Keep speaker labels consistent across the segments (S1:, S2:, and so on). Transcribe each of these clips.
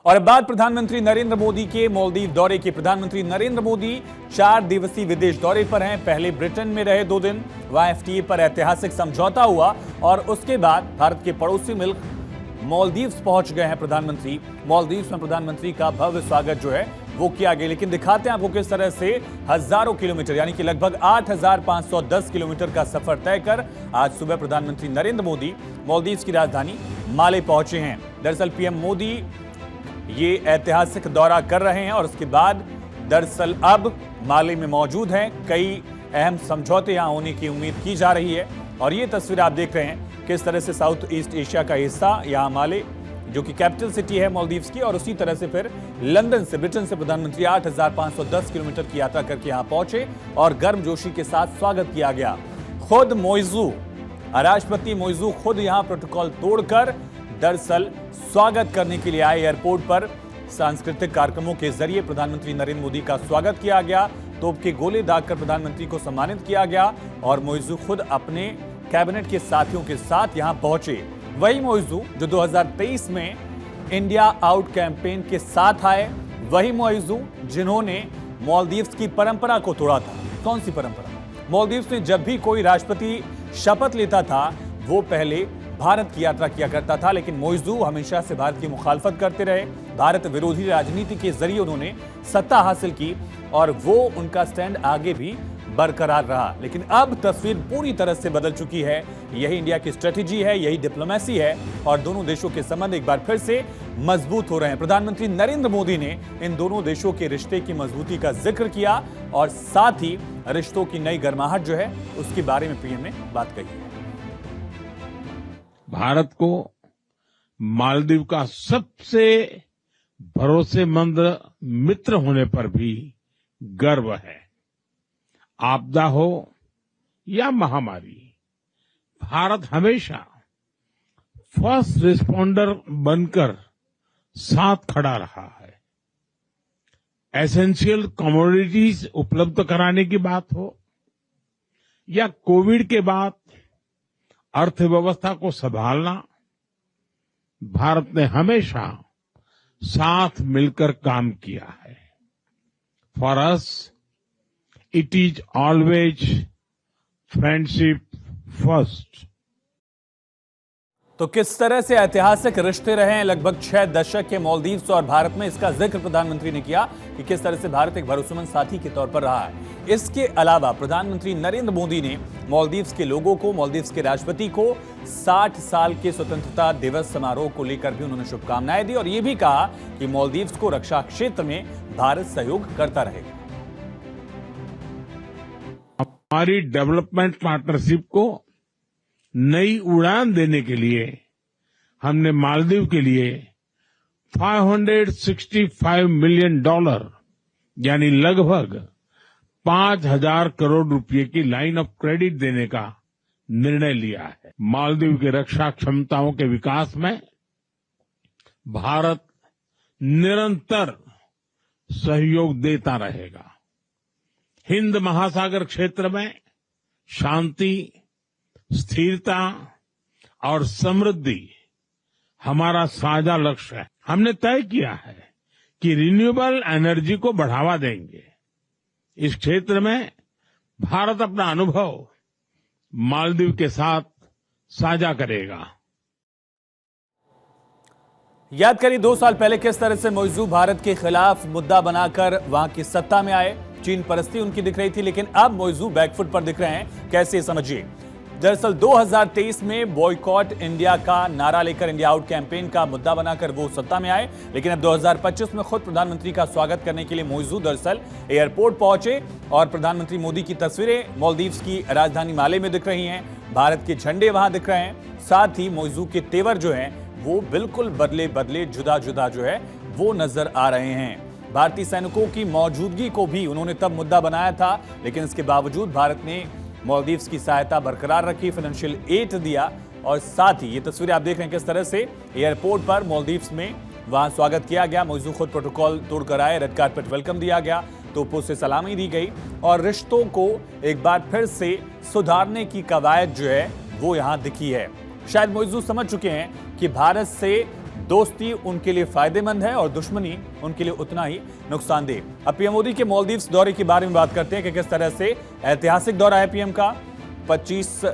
S1: और अब बात प्रधानमंत्री नरेंद्र मोदी के मालदीव दौरे की। प्रधानमंत्री नरेंद्र मोदी 4 दिवसीय विदेश दौरे पर हैं। पहले ब्रिटेन में रहे 2 दिन, वहां एफटीए पर ऐतिहासिक समझौता हुआ और उसके बाद भारत के पड़ोसी मुल्क मालदीव्स पहुंच गए हैं प्रधानमंत्री। मालदीव्स में प्रधानमंत्री का भव्य स्वागत जो है वो किया गया। लेकिन दिखाते हैं आपको किस तरह से हजारों किलोमीटर यानी कि लगभग 8,510 किलोमीटर का सफर तय कर आज सुबह प्रधानमंत्री नरेंद्र मोदी मालदीव्स की राजधानी माले पहुंचे हैं। दरअसल पीएम मोदी ये ऐतिहासिक दौरा कर रहे हैं और उसके बाद दरअसल अब माले में मौजूद हैं। कई अहम समझौते यहां होने की उम्मीद की जा रही है और ये तस्वीर आप देख रहे हैं किस तरह से साउथ ईस्ट एशिया का हिस्सा यहां माले जो कि कैपिटल सिटी है मालदीव्स की, और उसी तरह से फिर लंदन से ब्रिटेन से प्रधानमंत्री 8,510 किलोमीटर की यात्रा करके यहां पहुंचे और गर्मजोशी के साथ स्वागत किया गया। खुद मोइजू राष्ट्रपति मोइजू खुद यहां प्रोटोकॉल तोड़कर दरअसल स्वागत करने के लिए आए। एयरपोर्ट पर सांस्कृतिक कार्यक्रमों के जरिए प्रधानमंत्री नरेंद्र मोदी का स्वागत किया गया। तोप के गोले दागकर प्रधानमंत्री को सम्मानित किया गया और मोइजू खुद अपने कैबिनेट के साथियों के साथ यहां पहुंचे। वही मोइजू जो 2023 में इंडिया आउट कैंपेन के साथ आए, वही मोइजू जिन्होंने मालदीव्स की परंपरा को तोड़ा था। कौन सी परंपरा? मालदीव्स में जब भी कोई राष्ट्रपति शपथ लेता था वो पहले भारत की यात्रा किया करता था, लेकिन मोइजू हमेशा से भारत की मुखालफत करते रहे। भारत विरोधी राजनीति के जरिए उन्होंने सत्ता हासिल की और वो उनका स्टैंड आगे भी बरकरार रहा। लेकिन अब तस्वीर पूरी तरह से बदल चुकी है। यही इंडिया की स्ट्रेटेजी है, यही डिप्लोमेसी है और दोनों देशों के संबंध एक बार फिर से मजबूत हो रहे हैं। प्रधानमंत्री नरेंद्र मोदी ने इन दोनों देशों के रिश्ते की मजबूती का जिक्र किया और साथ ही रिश्तों की नई गर्माहट जो है उसके बारे में पीएम ने बात कही है।
S2: भारत को मालदीव का सबसे भरोसेमंद मित्र होने पर भी गर्व है। आपदा हो या महामारी, भारत हमेशा फर्स्ट रिस्पॉन्डर बनकर साथ खड़ा रहा है। एसेंशियल कमोडिटीज उपलब्ध कराने की बात हो या कोविड के बाद अर्थव्यवस्था को संभालना, भारत ने हमेशा साथ मिलकर काम किया है। For us it is always friendship first.
S1: तो किस तरह से ऐतिहासिक रिश्ते रहे हैं लगभग 6 दशक के मालदीव्स और भारत में, इसका जिक्र प्रधानमंत्री ने किया कि किस तरह से भारत एक भरोसेमंद साथी के तौर पर रहा है। इसके अलावा प्रधानमंत्री नरेंद्र मोदी ने मालदीव्स के लोगों को, मालदीव्स के राष्ट्रपति को 60 साल के स्वतंत्रता दिवस समारोह को लेकर भी उन्होंने शुभकामनाएं दी और यह भी कहा कि मालदीव्स को रक्षा क्षेत्र में भारत सहयोग करता रहेगा।
S2: हमारी डेवलपमेंट पार्टनरशिप को नई उड़ान देने के लिए हमने मालदीव के लिए $565 मिलियन यानी लगभग 5,000 करोड़ रुपए की लाइन ऑफ क्रेडिट देने का निर्णय लिया है। मालदीव की रक्षा क्षमताओं के विकास में भारत निरंतर सहयोग देता रहेगा। हिंद महासागर क्षेत्र में शांति, स्थिरता और समृद्धि हमारा साझा लक्ष्य है। हमने तय किया है कि रिन्यूएबल एनर्जी को बढ़ावा देंगे। इस क्षेत्र में भारत अपना अनुभव मालदीव के साथ साझा करेगा।
S1: याद करिए 2 साल पहले किस तरह से मोइजू भारत के खिलाफ मुद्दा बनाकर वहां की सत्ता में आए। चीन परस्ती उनकी दिख रही थी, लेकिन अब मोइजू बैकफुट पर दिख रहे हैं। कैसे समझिए। दरअसल 2023 में बॉयकॉट इंडिया का नारा लेकर इंडिया आउट कैंपेन का मुद्दा बनाकर वो सत्ता में आए, लेकिन अब 2025 में खुद प्रधानमंत्री का स्वागत करने के लिए मोइजू दरअसल एयरपोर्ट पहुंचे और प्रधानमंत्री मोदी की तस्वीरें मालदीव्स की राजधानी माले में दिख रही हैं। भारत के झंडे वहां दिख रहे हैं। साथ ही मोइजू के तेवर जो हैं वो बिल्कुल बदले बदले जुदा जुदा जो है वो नजर आ रहे हैं। भारतीय सैनिकों की मौजूदगी को भी उन्होंने तब मुद्दा बनाया था, लेकिन इसके बावजूद भारत ने मालदीव्स की सहायता बरकरार रखी, फाइनेंशियल एड दिया और साथ ही ये तस्वीरें आप देख रहे हैं किस तरह से एयरपोर्ट पर मालदीव्स में वहां स्वागत किया गया। मोइजू खुद प्रोटोकॉल तोड़कर आए, रेड कार्पेट वेलकम दिया गया, तोपों से सलामी दी गई और रिश्तों को एक बार फिर से सुधारने की कवायद जो है वो यहां दिखी है। शायद मोइजू समझ चुके हैं कि भारत से दोस्ती उनके लिए फायदेमंद है और दुश्मनी उनके लिए उतना ही नुकसानदेह। अब पीएम मोदी के मालदीव्स दौरे के बारे में बात करते हैं कि किस तरह से ऐतिहासिक दौरा है पीएम का। 25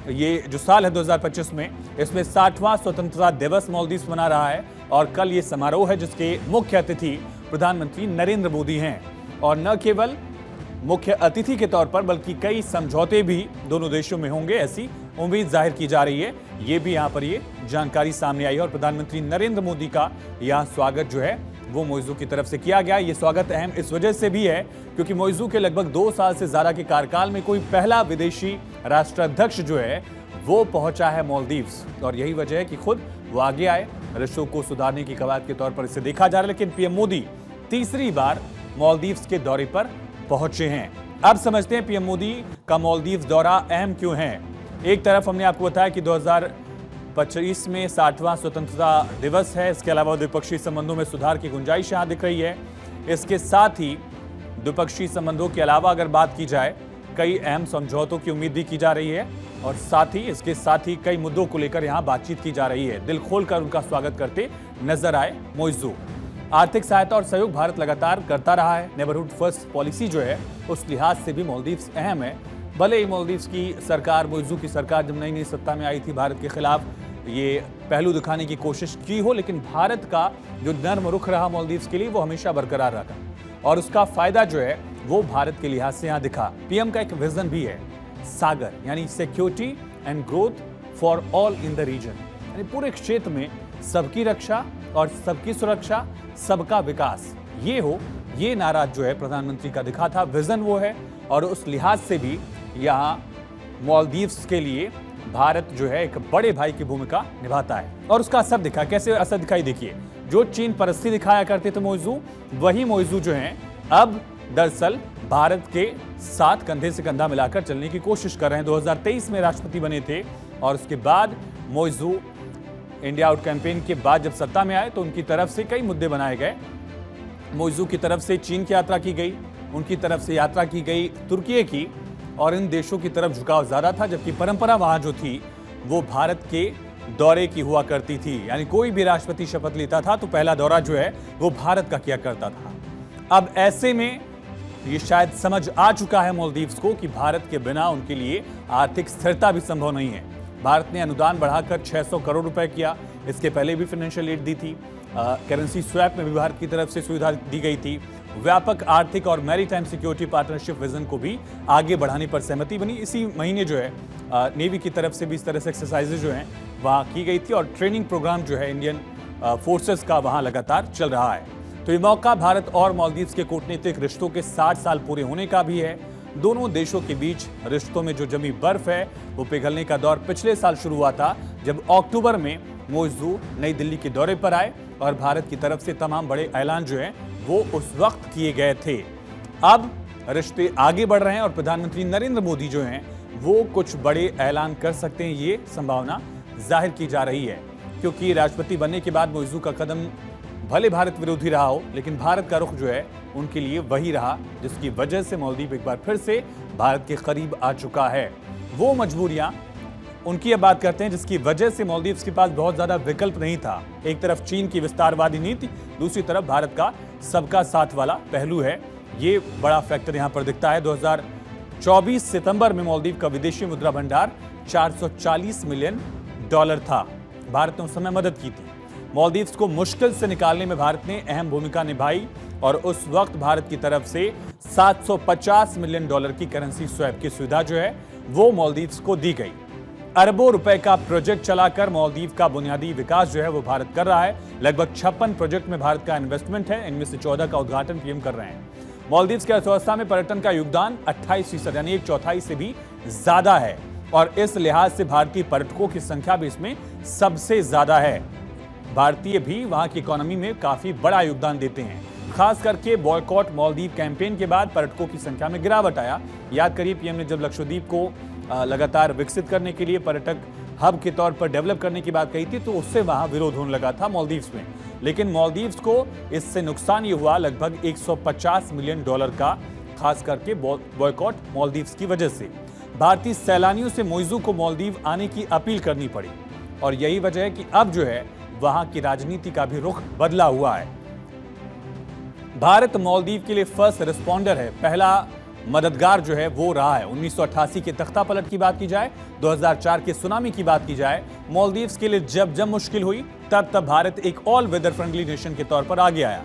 S1: ये जो साल है 2025 में, इसमें 60वां स्वतंत्रता दिवस मालदीव्स मना रहा है और कल ये समारोह है जिसके मुख्य अतिथि प्रधानमंत्री नरेंद्र मोदी हैं। और न केवल मुख्य अतिथि के तौर पर बल्कि कई समझौते भी दोनों देशों में होंगे, ऐसी उम्मीद जाहिर की जा रही है। ये भी यहाँ पर ये जानकारी सामने आई है और प्रधानमंत्री नरेंद्र मोदी का यहाँ स्वागत जो है वो मोइज़ू की तरफ से किया गया। ये स्वागत अहम इस वजह से भी है क्योंकि मोइज़ू के लगभग 2 साल से ज्यादा के कार्यकाल में कोई पहला विदेशी राष्ट्राध्यक्ष जो है वो पहुंचा है मालदीव्स, और यही वजह है कि खुद वो आगे आए। रिश्तों को सुधारने की कवायद के तौर पर इसे देखा जा रहा है, लेकिन पीएम मोदी तीसरी बार मालदीव्स के दौरे पर पहुंचे हैं। अब समझते हैं पीएम मोदी का मालदीव्स दौरा अहम क्यों है। एक तरफ हमने आपको बताया कि 2025 में 60वां स्वतंत्रता दिवस है, इसके अलावा द्विपक्षीय संबंधों में सुधार की गुंजाइश यहां दिख रही है। इसके साथ ही द्विपक्षीय संबंधों के अलावा अगर बात की जाए कई अहम समझौतों की उम्मीद भी की जा रही है और इसके साथ ही कई मुद्दों को लेकर यहां बातचीत की जा रही है। दिल खोलकर उनका स्वागत करते नजर आए मोइज़ू। आर्थिक सहायता और सहयोग भारत लगातार करता रहा है। नेबरहुड फर्स्ट पॉलिसी जो है उस लिहाज से भी मालदीव्स अहम है। भले ही मालदीव्स की सरकार, मोइज़ू की सरकार जब नई सत्ता में आई थी, भारत के खिलाफ ये पहलू दिखाने की कोशिश की हो, लेकिन भारत का जो नर्म रुख रहा मालदीव्स के लिए वो हमेशा बरकरार रहा और उसका फायदा जो है वो भारत के लिहाज से यहाँ दिखा। पीएम का एक विजन भी है, सागर यानी security and growth for all in the region, यानी पूरे क्षेत्र में सबकी रक्षा और सबकी सुरक्षा, सबका विकास ये हो, ये नारा जो है प्रधानमंत्री का दिखा था, विजन वो है। और उस लिहाज से भी यहाँ मालदीव्स के लिए भारत जो है एक बड़े भाई की भूमिका निभाता है और उसका असर दिखा। कैसे असर दिखाई देखिए, जो चीन परस्ती दिखाया करते थे मोइज़ू, वही मोइज़ू जो हैं अब दरअसल भारत के साथ कंधे से कंधा मिलाकर चलने की कोशिश कर रहे हैं। 2023 में राष्ट्रपति बने थे और उसके बाद मोइज़ू इंडिया आउट कैंपेन के बाद जब सत्ता में आए तो उनकी तरफ से कई मुद्दे बनाए गए। मोइज़ू की तरफ से चीन की यात्रा की गई, उनकी तरफ से यात्रा की गई तुर्की की, और इन देशों की तरफ झुकाव ज्यादा था, जबकि परंपरा वहां जो थी वो भारत के दौरे की हुआ करती थी। यानी कोई भी राष्ट्रपति शपथ लेता था तो पहला दौरा जो है वो भारत का किया करता था। अब ऐसे में ये शायद समझ आ चुका है मालदीव्स को कि भारत के बिना उनके लिए आर्थिक स्थिरता भी संभव नहीं है। भारत ने अनुदान बढ़ाकर 600 करोड़ रुपए किया, इसके पहले भी फाइनेंशियल एड दी थी। करेंसी स्वैप में भी भारत की तरफ से सुविधा दी गई थी। व्यापक आर्थिक और मैरीटाइम सिक्योरिटी पार्टनरशिप विजन को भी आगे बढ़ाने पर सहमति बनी। इसी महीने जो है नेवी की तरफ से भी इस तरह से एक्सरसाइजेज जो हैं वहाँ की गई थी और ट्रेनिंग प्रोग्राम जो है इंडियन फोर्सेस का वहाँ लगातार चल रहा है। तो ये मौका भारत और मालदीव्स के कूटनीतिक रिश्तों के 60 साल पूरे होने का भी है। दोनों देशों के बीच रिश्तों में जो जमी बर्फ है वो पिघलने का दौर पिछले साल शुरू हुआ था, जब अक्टूबर में मोइज़ू नई दिल्ली के दौरे पर आए और भारत की तरफ से तमाम बड़े ऐलान जो हैं वो उस वक्त किए गए थे। अब रिश्ते आगे बढ़ रहे हैं और प्रधानमंत्री नरेंद्र मोदी जो हैं वो कुछ बड़े ऐलान कर सकते हैं, ये संभावना जाहिर की जा रही है, क्योंकि राष्ट्रपति बनने के बाद मोइज़ू का कदम भले भारत विरोधी रहा हो, लेकिन भारत का रुख जो है उनके लिए वही रहा, जिसकी वजह से मालदीव एक बार फिर से भारत के करीब आ चुका है। वो मजबूरियां उनकी अब बात करते हैं जिसकी वजह से मालदीव्स के पास बहुत ज्यादा विकल्प नहीं था। एक तरफ चीन की विस्तारवादी नीति, दूसरी तरफ भारत का सबका साथ वाला पहलू है। ये बड़ा फैक्टर यहां पर दिखता है। 2024 सितंबर में मालदीव का विदेशी मुद्रा भंडार $440 मिलियन था। भारत ने उस समय मदद की थी। मालदीव्स को मुश्किल से निकालने में भारत ने अहम भूमिका निभाई और उस वक्त भारत की तरफ से $750 मिलियन की करेंसी स्वैप की सुविधा जो है वो मालदीव्स को दी गई। अरबों रुपए का प्रोजेक्ट चलाकर मालदीव का बुनियादी विकास जो है वो भारत कर रहा है। लगभग 56 प्रोजेक्ट में भारत का इन्वेस्टमेंट है, इनमें से 14 का उद्घाटन पीएम कर रहे हैं। मालदीव्स की अर्थव्यवस्था में पर्यटन का योगदान 28% यानी 1/4 से भी ज्यादा है और इस लिहाज से भारतीय पर्यटकों की संख्या भी इसमें सबसे ज्यादा है। भारतीय भी वहां की इकोनॉमी में काफी बड़ा योगदान देते हैं। खास करके बॉयकॉट मालदीव कैंपेन के बाद पर्यटकों की संख्या में गिरावट आया। याद करिए पीएम ने जब लक्षद्वीप को लगातार विकसित करने के लिए पर्यटक हब के तौर पर डेवलप करने की बात कही थी तो उससे वहां विरोध होने लगा था मालदीव्स में, लेकिन मालदीव्स को इससे नुकसान ये हुआ लगभग $150 मिलियन का, खास करके बॉयकॉट मालदीव्स की वजह से। भारतीय सैलानियों से मोइज़ू को मालदीव आने की अपील करनी पड़ी और यही वजह है कि अब जो है वहां की राजनीति का भी रुख बदला हुआ है। भारत मालदीव के लिए फर्स्ट रिस्पॉन्डर है, पहला मददगार जो है वो रहा है। 1988 के तख्ता पलट की बात की जाए, 2004 के सुनामी की बात की जाए, मालदीव्स के लिए जब जब मुश्किल हुई तब भारत एक ऑल वेदर फ्रेंडली नेशन के तौर पर आगे आया।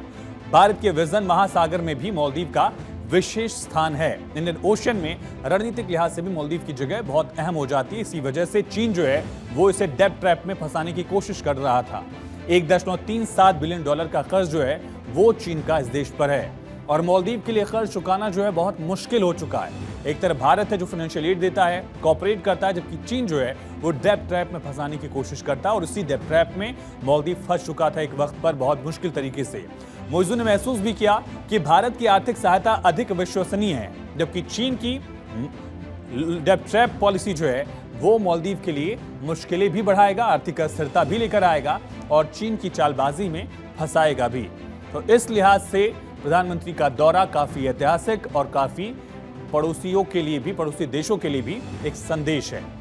S1: भारत के विजन महासागर में भी मालदीव का विशेष स्थान है। इंडियन ओशन में रणनीतिक लिहाज से भी मालदीव की जगह बहुत अहम हो जाती है। इसी वजह से चीन जो है वो इसे डेब्ट ट्रैप में फंसाने की कोशिश कर रहा था। 1.37 बिलियन डॉलर का कर्ज जो है वो चीन का इस देश पर है और मालदीव के लिए कर्ज चुकाना जो है बहुत मुश्किल हो चुका है। एक तरफ भारत है जो फाइनेंशियल एड देता है, कोऑपरेट करता है, जबकि चीन जो है वो डेब्ट ट्रैप में फंसाने की कोशिश करता है और उसी डेब्ट ट्रैप में मालदीव फंस चुका था एक वक्त पर बहुत मुश्किल तरीके से। मोइजू ने महसूस भी किया कि भारत की आर्थिक सहायता अधिक विश्वसनीय है, जबकि चीन की डेब्ट ट्रैप पॉलिसी जो है वो मालदीव के लिए मुश्किलें भी बढ़ाएगा, आर्थिक अस्थिरता भी लेकर आएगा और चीन की चालबाजी में फंसाएगा भी। तो इस लिहाज से प्रधानमंत्री का दौरा काफी ऐतिहासिक और काफी पड़ोसियों के लिए भी, पड़ोसी देशों के लिए भी एक संदेश है।